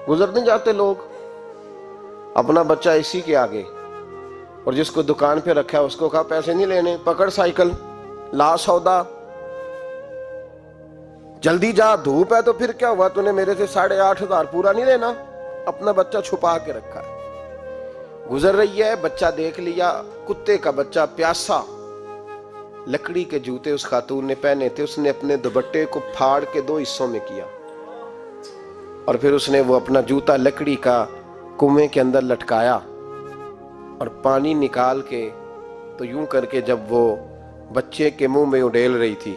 گزر نہیں جاتے لوگ اپنا بچہ اسی کے آگے، اور جس کو دکان پہ رکھا ہے اس کو کہا پیسے نہیں لینے، پکڑ سائیکل، لا سودا، جلدی جا، دھوپ ہے تو پھر کیا ہوا، تو نے میرے سے 8,500 پورا نہیں لینا، اپنا بچہ چھپا کے رکھا ہے۔ گزر رہی ہے، بچہ دیکھ لیا، کتے کا بچہ پیاسا، لکڑی کے جوتے اس خاتون نے پہنے تھے، اس نے اپنے دوپٹے کو پھاڑ کے 2 حصوں میں کیا، اور پھر اس نے وہ اپنا جوتا لکڑی کا کنویں کے اندر لٹکایا، اور پانی نکال کے تو یوں کر کے جب وہ بچے کے منہ میں اڈیل رہی تھی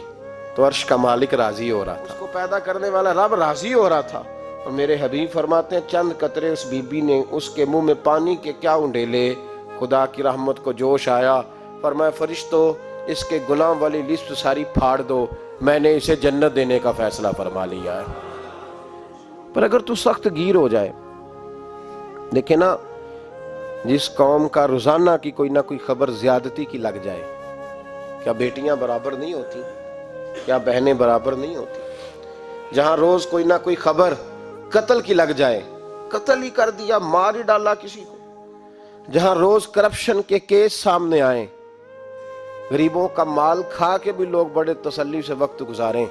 تو عرش کا مالک راضی ہو رہا تھا، اس کو پیدا کرنے والا رب راضی ہو رہا تھا۔ اور میرے حبیب فرماتے ہیں چند قطرے اس بی بی نے اس کے منہ میں پانی کے کیا اڈیلے، خدا کی رحمت کو جوش آیا، فرمایا فرشتو اس کے گناہ والی لسٹ ساری پھاڑ دو، میں نے اسے جنت دینے کا فیصلہ فرما لیا ہے۔ پر اگر تو سخت گیر ہو جائے، دیکھیں نا، جس قوم کا روزانہ کی کوئی نہ کوئی خبر زیادتی کی لگ جائے، کیا بیٹیاں برابر نہیں ہوتی؟ کیا بہنیں برابر نہیں ہوتی؟ جہاں روز کوئی نہ کوئی خبر قتل کی لگ جائے، قتل ہی کر دیا، مار ہی ڈالا کسی کو، جہاں روز کرپشن کے کیس سامنے آئیں، غریبوں کا مال کھا کے بھی لوگ بڑے تسلی سے وقت گزاریں،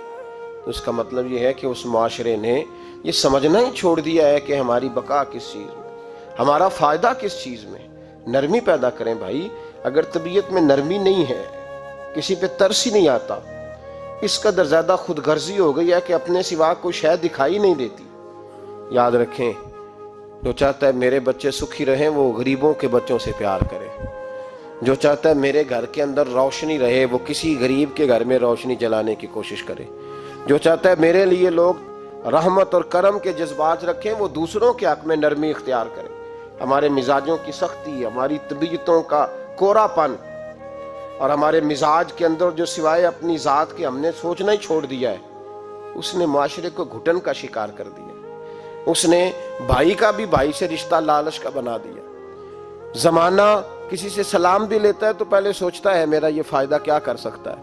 تو اس کا مطلب یہ ہے کہ اس معاشرے نے یہ سمجھنا ہی چھوڑ دیا ہے کہ ہماری بقا کس چیز میں، ہمارا فائدہ کس چیز میں۔ نرمی پیدا کریں بھائی، اگر طبیعت میں نرمی نہیں ہے، کسی پہ ترس ہی نہیں آتا، اس قدر زیادہ خود غرضی ہو گئی ہے کہ اپنے سوا کوئی شے دکھائی نہیں دیتی۔ یاد رکھیں، جو چاہتا ہے میرے بچے سکھی رہیں وہ غریبوں کے بچوں سے پیار کرے، جو چاہتا ہے میرے گھر کے اندر روشنی رہے وہ کسی غریب کے گھر میں روشنی جلانے کی کوشش کرے، جو چاہتا ہے میرے لیے لوگ رحمت اور کرم کے جذبات رکھیں وہ دوسروں کے حق میں نرمی اختیار کرے۔ ہمارے مزاجوں کی سختی، ہماری طبیعتوں کا کورا پن، اور ہمارے مزاج کے اندر جو سوائے اپنی ذات کے ہم نے سوچنا ہی چھوڑ دیا ہے، اس نے معاشرے کو گھٹن کا شکار کر دیا، اس نے بھائی کا بھی بھائی سے رشتہ لالچ کا بنا دیا۔ زمانہ کسی سے سلام بھی لیتا ہے تو پہلے سوچتا ہے میرا یہ فائدہ کیا کر سکتا ہے،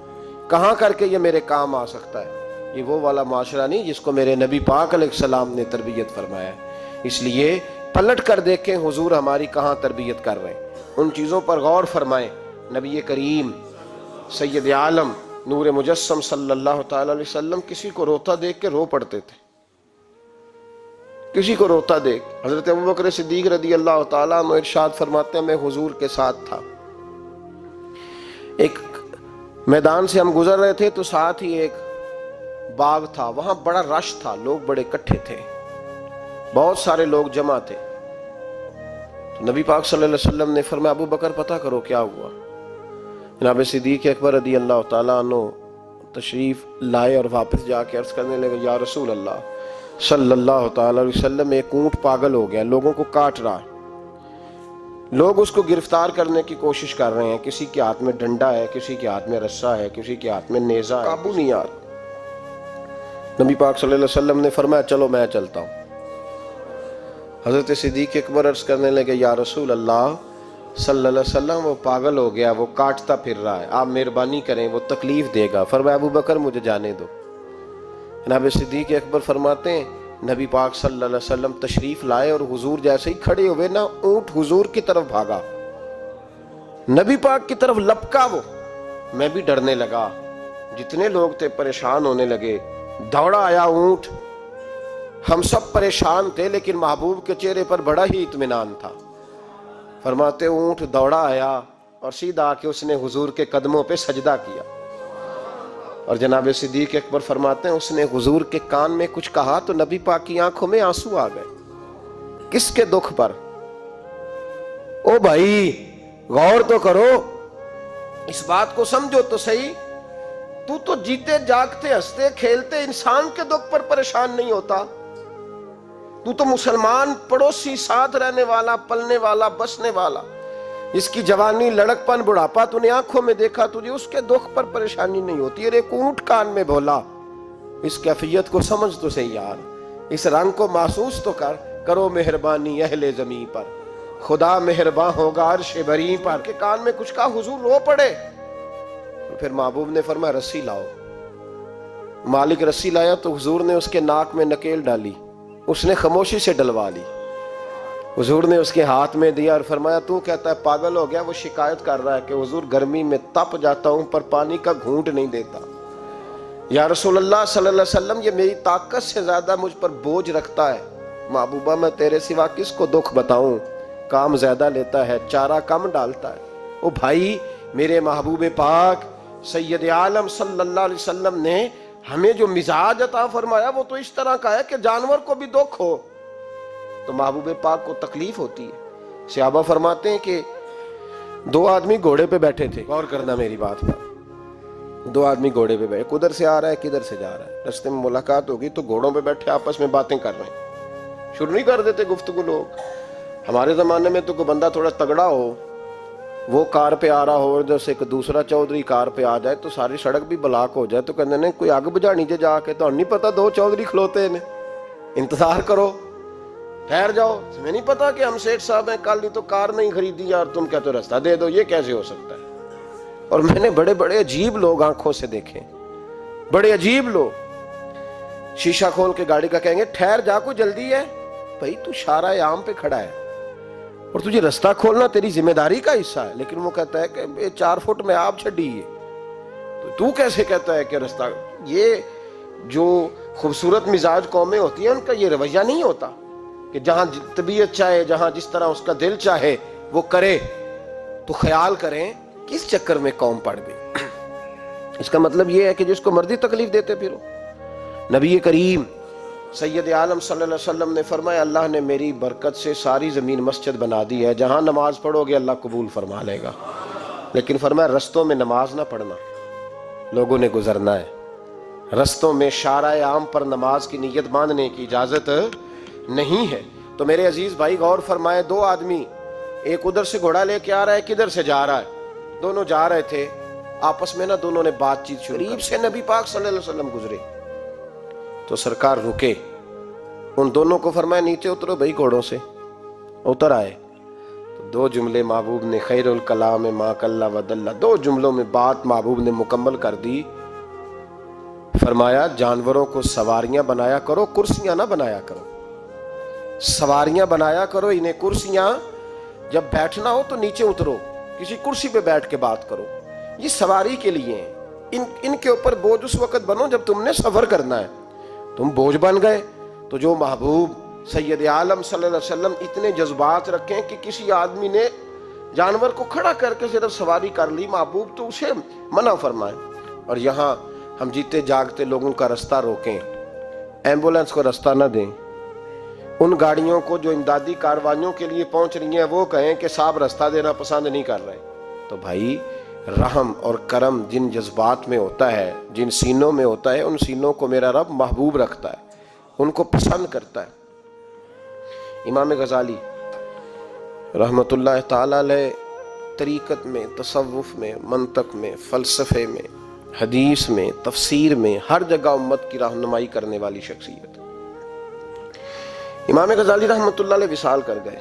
کہاں کر کے یہ میرے کام آ سکتا ہے۔ یہ وہ والا معاشرہ نہیں جس کو میرے نبی پاک علیہ السلام نے تربیت فرمایا ہے۔ اس لیے پلٹ کر دیکھیں حضور ہماری کہاں تربیت کر رہے ہیں، ان چیزوں پر غور فرمائیں۔ نبی کریم سید عالم نور مجسم صلی اللہ تعالی علیہ وسلم کسی کو روتا دیکھ کے رو پڑتے تھے، کسی کو روتا دیکھ۔ حضرت ابوبکر صدیق رضی اللہ تعالیٰ عنہ ارشاد فرماتے ہیں میں حضور کے ساتھ تھا، ایک میدان سے ہم گزر رہے تھے تو ساتھ ہی ایک باغ تھا، وہاں بڑا رش تھا، لوگ بڑے اکٹھے تھے، بہت سارے لوگ جمع تھے۔ تو نبی پاک صلی اللہ علیہ وسلم نے فرمایا ابو بکر پتہ کرو کیا ہوا۔ جناب صدیق اکبر رضی اللہ تعالیٰ عنہ تشریف لائے اور واپس جا کے عرض کرنے لگے یا رسول اللہ صلی اللہ تعالیٰ علیہ وسلم، ایک اونٹ پاگل ہو گیا، لوگوں کو کاٹ رہا ہے، لوگ اس کو گرفتار کرنے کی کوشش کر رہے ہیں، کسی کے ہاتھ میں ڈنڈا ہے، کسی کے ہاتھ میں رسا ہے، کسی کے ہاتھ میں نیزہ ہے، قابو نہیں آ رہا۔ نبی پاک صلی اللہ علیہ وسلم نے فرمایا چلو میں چلتا ہوں۔ حضرت صدیق اکبر عرض کرنے لگے یا رسول اللہ صلی اللہ علیہ وسلم، وہ پاگل ہو گیا، وہ کاٹتا پھر رہا ہے، آپ مہربانی کریں، وہ تکلیف دے گا۔ فرمایا ابو بکر مجھے جانے دو۔ جناب صدیق اکبر فرماتے ہیں نبی پاک صلی اللہ علیہ وسلم تشریف لائے اور حضور جیسے ہی کھڑے ہوئے نا، اونٹ حضور کی طرف بھاگا، نبی پاک کی طرف لپکا، وہ میں بھی ڈرنے لگا، جتنے لوگ تھے پریشان ہونے لگے، دوڑا آیا اونٹ، ہم سب پریشان تھے لیکن محبوب کے چہرے پر بڑا ہی اطمینان تھا۔ فرماتے اونٹ دوڑا آیا اور سیدھا آ کے اس نے حضور کے قدموں پہ سجدہ کیا، اور جناب صدیق اکبر فرماتے ہیں اس نے حضور کے کان میں کچھ کہا تو نبی پاک کی آنکھوں میں آنسو آ گئے۔ کس کے دکھ پر؟ او بھائی غور تو کرو، اس بات کو سمجھو تو صحیح، تو جیتے جاگتے ہنستے کھیلتے انسان کے دکھ پر پریشان نہیں ہوتا، تو مسلمان پڑوسی ساتھ رہنے والا، پلنے والا، بسنے والا، جس کی جوانی لڑک پن بڑھاپا تو نے آنکھوں میں دیکھا، تجھے اس کے دکھ پر پریشانی نہیں ہوتی۔ اور ایک اونٹ کان میں بولا، اس کیفیت کو سمجھ تو صحیح یار، اس رنگ کو محسوس تو کرو مہربانی اہل زمین پر، خدا مہربان ہوگا عرش بری پر۔ کے کان میں کچھ کہا، حضور رو پڑے، پھر محبوب نے فرمایا رسی لاؤ۔ مالک رسی لایا تو حضور نے اس کے ناک میں نکیل ڈالی، اس نے خاموشی سے ڈلوا لی. حضور نے اس کے ہاتھ میں دیا اور فرمایا تو کہتا ہے پاگل ہو گیا. وہ شکایت کر رہا ہے کہ حضور گرمی میں تپ جاتا ہوں پر پانی کا گھونٹ نہیں دیتا. یا رسول اللہ صلی اللہ علیہ وسلم یہ میری طاقت سے زیادہ مجھ پر بوجھ رکھتا ہے. محبوبہ میں تیرے سوا کس کو دکھ بتاؤں. کام زیادہ لیتا ہے چارہ کم ڈالتا ہے. او بھائی میرے محبوب پاک سید عالم صلی اللہ علیہ وسلم نے ہمیں جو مزاج عطا فرمایا وہ تو اس طرح کا ہے کہ جانور کو بھی دکھ ہو تو محبوب پاک کو تکلیف ہوتی ہے. صحابہ فرماتے ہیں کہ 2 آدمی گھوڑے پہ بیٹھے تھے. غور کرنا میری بات پر. 2 آدمی گھوڑے پہ بیٹھے, کدھر سے آ رہا ہے کدھر سے جا رہا ہے. رستے میں ملاقات ہوگی تو گھوڑوں پہ بیٹھے آپس میں باتیں کر رہے ہیں. شروع نہیں کر دیتے گفتگو لوگ. ہمارے زمانے میں تو کوئی بندہ تھوڑا تگڑا ہو, وہ کار پہ آ رہا ہو اور جیسے ایک دوسرا چودھری کار پہ آ جائے تو ساری سڑک بھی بلاک ہو جائے تو کہتے ہیں کوئی اگ بجھانی جا کے. تو نہیں پتا 2 چودھری کھلوتے ہیں, انتظار کرو ٹھہر جاؤ. تمہیں نہیں پتا کہ ہم سیٹھ صاحب ہیں, کل نہیں تو کار نہیں خریدی یار, تم کہتے ہو رستہ دے دو. یہ کیسے ہو سکتا ہے. اور میں نے بڑے بڑے عجیب لوگ آنکھوں سے دیکھے, بڑے عجیب لوگ. شیشہ کھول کے گاڑی کا کہیں گے ٹھہر جا کوئی جلدی ہے. بھائی تو شارع عام پہ کھڑا ہے اور تجھے رستہ کھولنا تیری ذمہ داری کا حصہ ہے. لیکن وہ کہتا ہے کہ 4 فٹ میں آپ چھڈی ہے تو کیسے کہتا ہے کہ رستہ. یہ جو خوبصورت مزاج قومیں ہوتی ہیں ان کا یہ رویہ نہیں ہوتا کہ جہاں طبیعت چاہے, جہاں جس طرح اس کا دل چاہے وہ کرے. تو خیال کریں کس چکر میں قوم پڑ گئی. اس کا مطلب یہ ہے کہ جس کو مرضی تکلیف دیتے پھرو. نبی کریم سید عالم صلی اللہ علیہ وسلم نے فرمایا اللہ نے میری برکت سے ساری زمین مسجد بنا دی ہے, جہاں نماز پڑھو گے اللہ قبول فرما لے گا. لیکن فرمایا رستوں میں نماز نہ پڑھنا, لوگوں نے گزرنا ہے. رستوں میں شارع عام پر نماز کی نیت باندھنے کی اجازت نہیں ہے. تو میرے عزیز بھائی غور فرمائے, 2 آدمی, ایک ادھر سے گھوڑا لے کے آ رہا ہے کدھر سے جا رہا ہے. دونوں جا رہے تھے آپس میں دونوں نے بات چیت شروع. قریب سے نبی پاک صلی اللہ علیہ وسلم گزرے تو سرکار رکے, ان دونوں کو فرمایا نیچے اترو بھائی گھوڑوں سے. اتر آئے تو 2 جملے محبوب نے, خیر الکلام ما قل و دل, 2 جملوں میں بات محبوب نے مکمل کر دی. فرمایا جانوروں کو سواریاں بنایا کرو, کرسیاں نہ بنایا کرو. سواریاں بنایا کرو, انہیں کرسیاں. جب بیٹھنا ہو تو نیچے اترو, کسی کرسی پہ بیٹھ کے بات کرو. یہ سواری کے لیے ہیں. ان کے اوپر بوجھ اس وقت بنو جب تم نے سفر کرنا ہے. تم بوجھ بن گئے. تو جو محبوب سید عالم صلی اللہ علیہ وسلم اتنے جذبات رکھیں کہ کسی آدمی نے جانور کو کھڑا کر کے صرف سواری کر لی, محبوب تو اسے منع فرمائے. اور یہاں ہم جیتے جاگتے لوگوں کا رستہ روکیں, ایمبولنس کو رستہ نہ دیں, ان گاڑیوں کو جو امدادی کاروائیوں کے لیے پہنچ رہی ہیں وہ کہیں کہ صاحب رستہ دینا پسند نہیں کر رہے. تو بھائی رحم اور کرم جن جذبات میں ہوتا ہے, جن سینوں میں ہوتا ہے, ان سینوں کو میرا رب محبوب رکھتا ہے, ان کو پسند کرتا ہے. امام غزالی رحمت اللہ تعالی علیہ طریقت میں, تصوف میں, منطق میں, فلسفے میں, حدیث میں, تفسیر میں, ہر جگہ امت کی رہنمائی کرنے والی شخصیت. امام غزالی رحمت اللہ علیہ وصال کر گئے.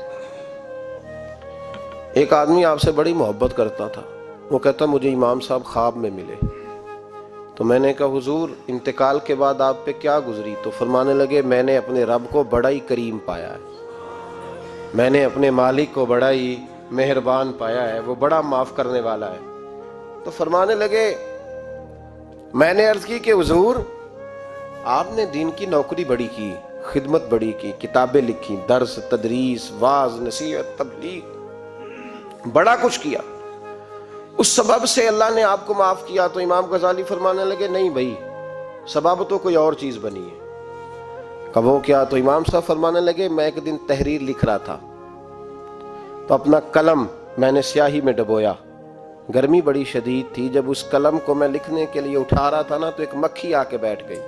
ایک آدمی آپ سے بڑی محبت کرتا تھا, وہ کہتا مجھے امام صاحب خواب میں ملے. تو میں نے کہا حضور انتقال کے بعد آپ پہ کیا گزری؟ تو فرمانے لگے میں نے اپنے رب کو بڑا ہی کریم پایا ہے, میں نے اپنے مالک کو بڑا ہی مہربان پایا ہے, وہ بڑا معاف کرنے والا ہے. تو فرمانے لگے میں نے عرض کی کہ حضور آپ نے دین کی نوکری بڑی کی, خدمت بڑی کی, کتابیں لکھی, درس, تدریس, واعظ, نصیحت, تبلیغ, بڑا کچھ کیا, اس سبب سے اللہ نے آپ کو معاف کیا. تو امام غزالی فرمانے لگے نہیں بھائی سبب تو کوئی اور چیز بنی ہے. کب وہ کیا؟ تو امام صاحب فرمانے لگے میں ایک دن تحریر لکھ رہا تھا تو اپنا قلم میں نے سیاہی میں ڈبویا, گرمی بڑی شدید تھی. جب اس قلم کو میں لکھنے کے لیے اٹھا رہا تھا نا تو ایک مکھی آ کے بیٹھ گئی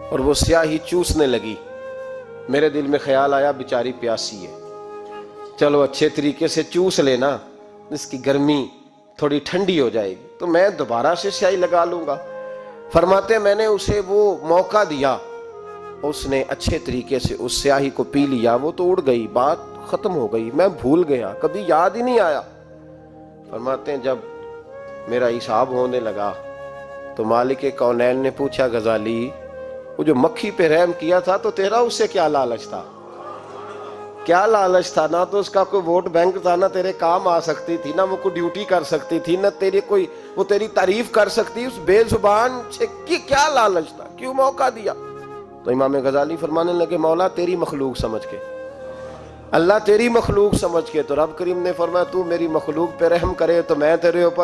اور وہ سیاہی چوسنے لگی. میرے دل میں خیال آیا بیچاری پیاسی ہے, چلو اچھے طریقے سے چوس لینا, اس کی گرمی تھوڑی ٹھنڈی ہو جائے گی تو میں دوبارہ سے سیاہی لگا لوں گا. فرماتے میں نے اسے وہ موقع دیا, اس نے اچھے طریقے سے اس سیاہی کو پی لیا, وہ تو اڑ گئی, بات ختم ہو گئی, میں بھول گیا, کبھی یاد ہی نہیں آیا. فرماتے ہیں جب میرا حساب ہونے لگا تو مالک کونین نے پوچھا غزالی وہ جو مکھی پہ رحم کیا تھا تو تیرا اس سے کیا لالچ تھا؟ کیا لالچ تھا؟ نہ تو اس کا کوئی ووٹ بینک تھا، نہ تیرے کام آ سکتی تھی، نہ وہ کوئی ڈیوٹی کر سکتی تھی، نہ تیری کوئی وہ تیری تعریف کر سکتی، اس بے زبان سے کیا لالچ تھا؟ کیوں موقع دیا؟ تو امام غزالی فرمانے لگے مولا تیری مخلوق سمجھ کے، اللہ تیری مخلوق سمجھ کے، تو رب کریم نے فرمایا تو میری مخلوق پہ رحم کرے تو میں تیرے اوپر